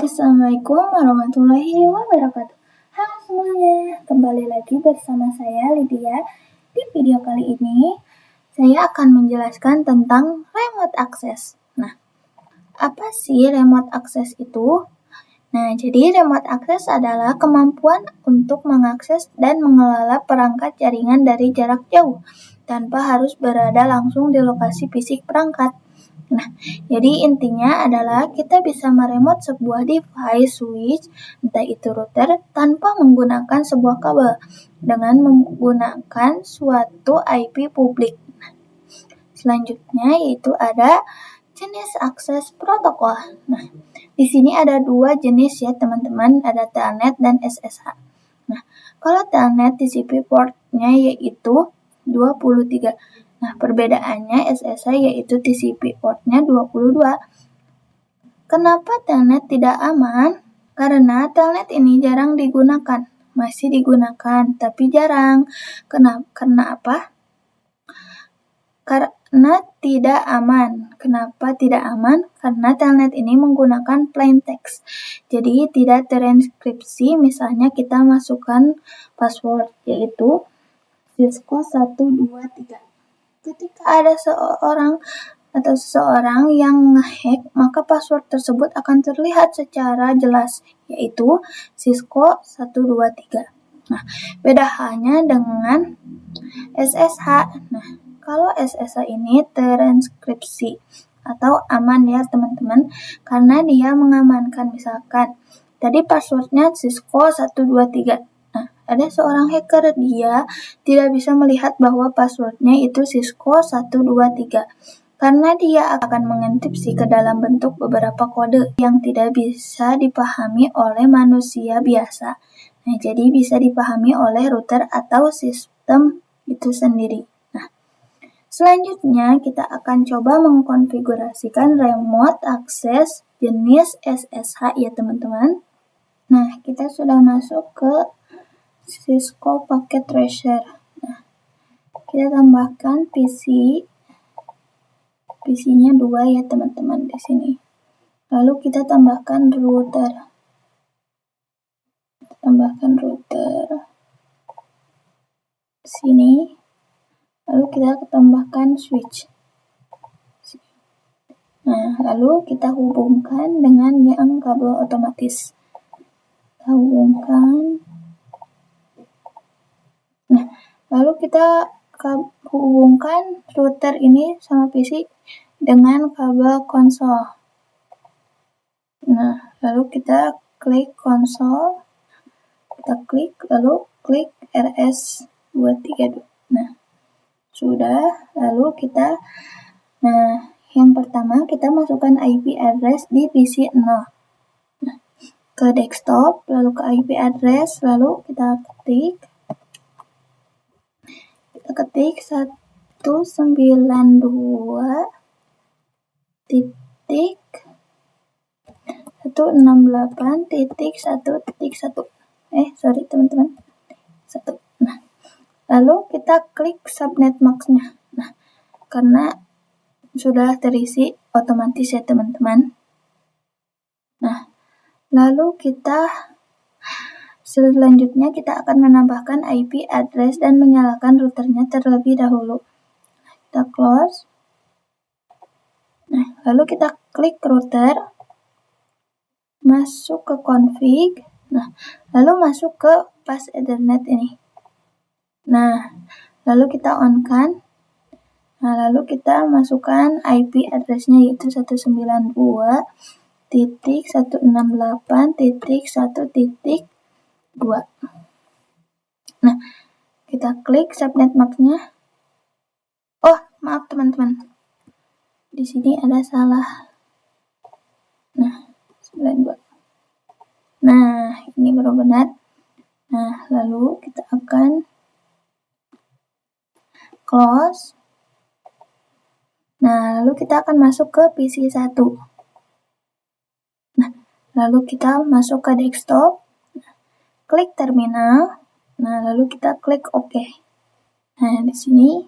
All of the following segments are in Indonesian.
Assalamualaikum warahmatullahi wabarakatuh. Halo semuanya, kembali lagi bersama saya Lydia. Di video kali ini, saya akan menjelaskan tentang remote access. Nah, apa sih remote access itu? Nah, jadi remote access adalah kemampuan untuk mengakses dan mengelola perangkat jaringan dari jarak jauh, tanpa harus berada langsung di lokasi fisik perangkat. Nah, jadi intinya adalah kita bisa meremote sebuah device switch, entah itu router, tanpa menggunakan sebuah kabel, dengan menggunakan suatu IP publik. Selanjutnya yaitu ada jenis akses protokol. Nah, di sini ada dua jenis ya teman-teman, ada Telnet dan SSH. Nah, kalau Telnet TCP portnya yaitu 23. Nah, perbedaannya SSH yaitu TCP portnya 22. Kenapa Telnet tidak aman? Karena Telnet ini jarang digunakan. Masih digunakan, tapi jarang. Karena apa? Karena tidak aman. Kenapa tidak aman? Karena Telnet ini menggunakan plain text. Jadi tidak terenkripsi, misalnya kita masukkan password, yaitu Cisco 123. Ketika ada seseorang yang ngehack, maka password tersebut akan terlihat secara jelas, yaitu Cisco 123. Nah, beda halnya dengan SSH. Nah, kalau SSH ini terenkripsi atau aman ya teman-teman, karena dia mengamankan, misalkan tadi passwordnya Cisco 123. Nah, ada seorang hacker, dia tidak bisa melihat bahwa passwordnya itu Cisco 123 karena dia akan mengenkripsi ke dalam bentuk beberapa kode yang tidak bisa dipahami oleh manusia biasa. Nah, jadi bisa dipahami oleh router atau sistem itu sendiri. Nah, selanjutnya kita akan coba mengkonfigurasikan remote access jenis SSH ya teman-teman. Nah, kita sudah masuk ke Cisco Packet Tracer. Nah, kita tambahkan PC-nya 2 ya teman-teman di sini. Lalu kita tambahkan router. Di sini. Lalu kita tambahkan switch. Nah, lalu kita hubungkan dengan yang kabel otomatis. Kita hubungkan. Nah, lalu kita hubungkan router ini sama PC dengan kabel konsol. Nah, lalu kita klik konsol, lalu klik RS232. Nah, sudah, lalu yang pertama kita masukkan IP address di PC 0. Nah, ke desktop, lalu ke IP address, lalu kita ketik 192.168.1.1. teman-teman. 1. Nah, lalu kita klik subnet max-nya. Nah, karena sudah terisi otomatis ya teman-teman. Nah, lalu selanjutnya kita akan menambahkan IP address dan menyalakan routernya terlebih dahulu. Kita close. Nah, lalu kita klik router, masuk ke config. Nah, lalu masuk ke path Ethernet ini. Nah, lalu kita on-kan. Nah, lalu kita masukkan IP address-nya yaitu 192.168.1.2. Nah, kita klik subnet max-nya. Oh, maaf teman-teman. Di sini ada salah. Nah, 92. Nah, ini baru benar. Nah, lalu kita akan close. Nah, lalu kita akan masuk ke PC 1. Nah, lalu kita masuk ke desktop. Klik terminal. Nah, lalu kita klik OK. Nah, di sini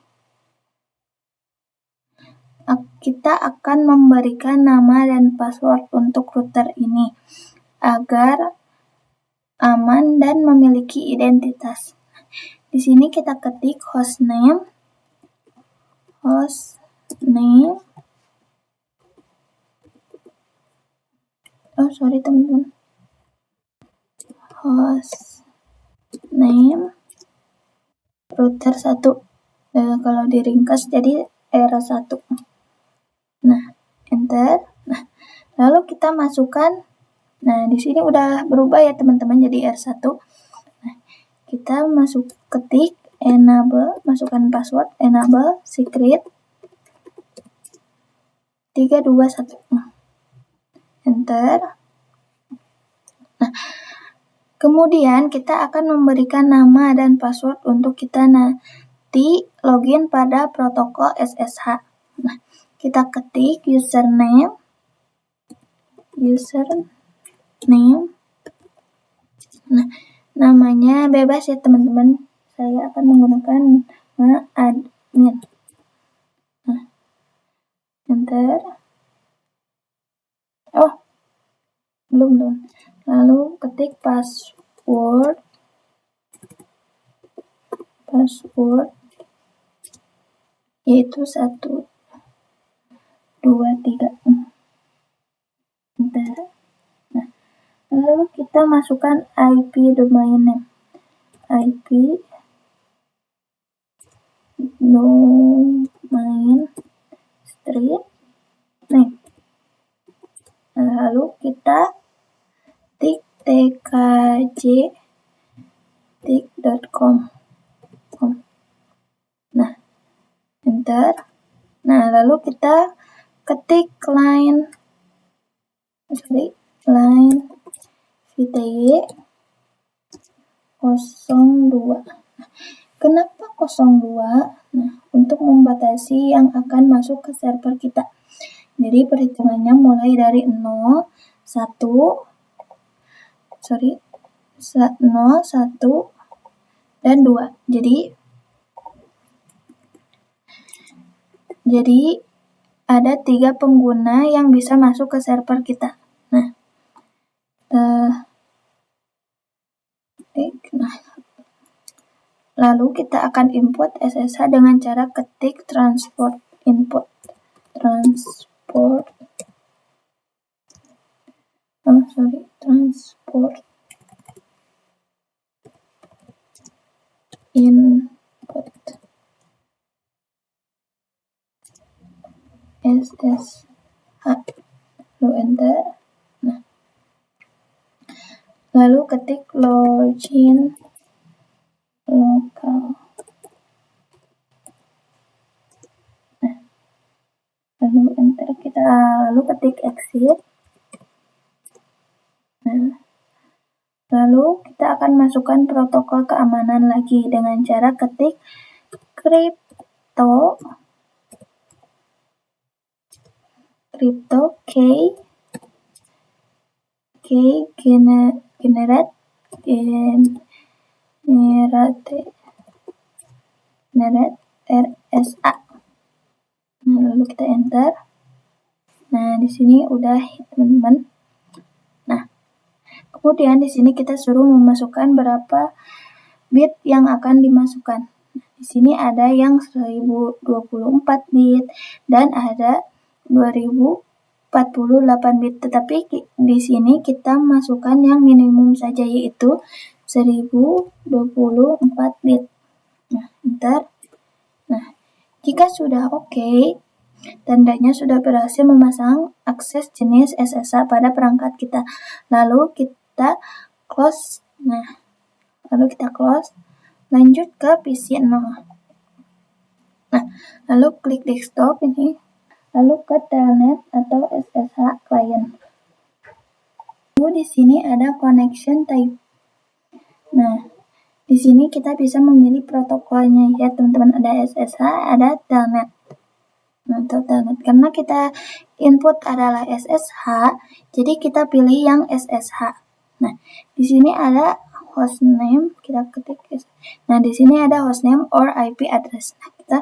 kita akan memberikan nama dan password untuk router ini. agar aman dan memiliki identitas. Di sini kita ketik hostname. Oh sorry teman-teman. Hostname router 1. Kalau diringkas jadi R1. Nah, enter. Nah, lalu kita masukkan. Nah, di sini udah berubah ya teman-teman jadi R1. Nah, kita ketik enable, masukkan password enable secret 321. Nah, enter. Nah, kemudian kita akan memberikan nama dan password untuk kita nanti login pada protokol SSH. Nah, kita ketik username. Nah, namanya bebas ya teman-teman. Saya akan menggunakan nama admin. Nah, enter. Oh, belum. Lalu ketik password yaitu 1, 2, 3. Enter. Nah, lalu kita masukkan IP domain name. IP domain street name. Lalu kita tik tkj.com. Nah, enter. Nah, lalu kita ketik line VTY 02. Kenapa 02? Nah, untuk membatasi yang akan masuk ke server kita. Jadi perhitungannya mulai dari 0, 1, dan 2. Jadi ada 3 pengguna yang bisa masuk ke server kita. Nah, lalu kita akan import SSH dengan cara ketik transport input. Transport input SSH. Lalu enter. Nah, lalu ketik login lokal. Nah, lalu enter. Lalu ketik exit. Nah, lalu kita akan masukkan protokol keamanan lagi dengan cara ketik crypto key generate RSA. Nah, lalu kita enter. Nah, di sini udah teman-teman. Nah, kemudian di sini kita suruh memasukkan berapa bit yang akan dimasukkan. Di sini ada yang 1024 bit dan ada 2048 bit. Tetapi di sini kita masukkan yang minimum saja yaitu 1024 bit. Nah, enter. Nah, jika sudah oke, tandanya sudah berhasil memasang akses jenis SSH pada perangkat kita. Lalu kita close. Nah, lanjut ke PC 0. Nah, lalu klik desktop ini. Lalu ke telnet atau SSH client. Lalu di sini ada connection type. Nah, di sini kita bisa memilih protokolnya ya teman-teman. Ada SSH, ada telnet. Nah, atau telnet. Karena kita input adalah SSH, jadi kita pilih yang SSH. Nah, di sini ada hostname, kita ketik. Nah, di sini ada hostname or IP address. Nah, kita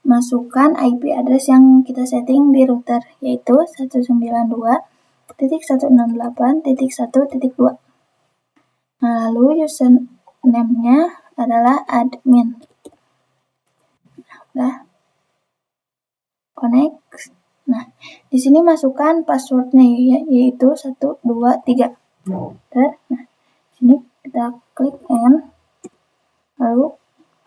masukkan IP address yang kita setting di router yaitu 192 192.168.1.2. Nah, lalu username-nya adalah admin. Nah, connect. Nah, di sini masukkan passwordnya yaitu 123. Nah, sini kita klik N. Lalu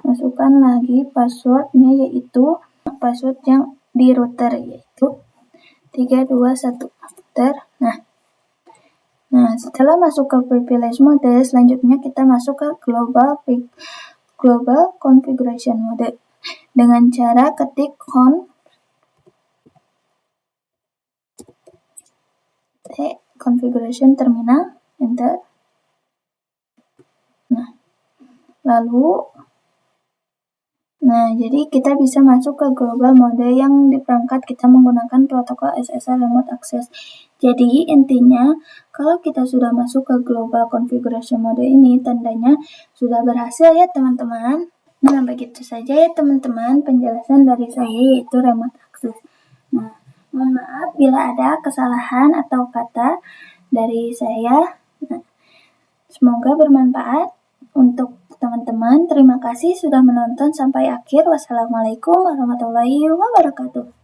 masukkan lagi passwordnya yaitu password yang di router yaitu 321. Nah, setelah masuk ke privilege mode, selanjutnya kita masuk ke global configuration mode dengan cara ketik configuration terminal, enter. Nah, jadi kita bisa masuk ke global mode yang di perangkat kita menggunakan protokol SSL Remote Access. Jadi intinya, kalau kita sudah masuk ke global configuration mode ini, tandanya sudah berhasil ya teman-teman. Nah, begitu saja ya teman-teman penjelasan dari saya yaitu Remote Access. Nah, mohon maaf bila ada kesalahan atau kata dari saya. Nah, semoga bermanfaat untuk teman-teman. Terima kasih sudah menonton sampai akhir. Wassalamualaikum warahmatullahi wabarakatuh.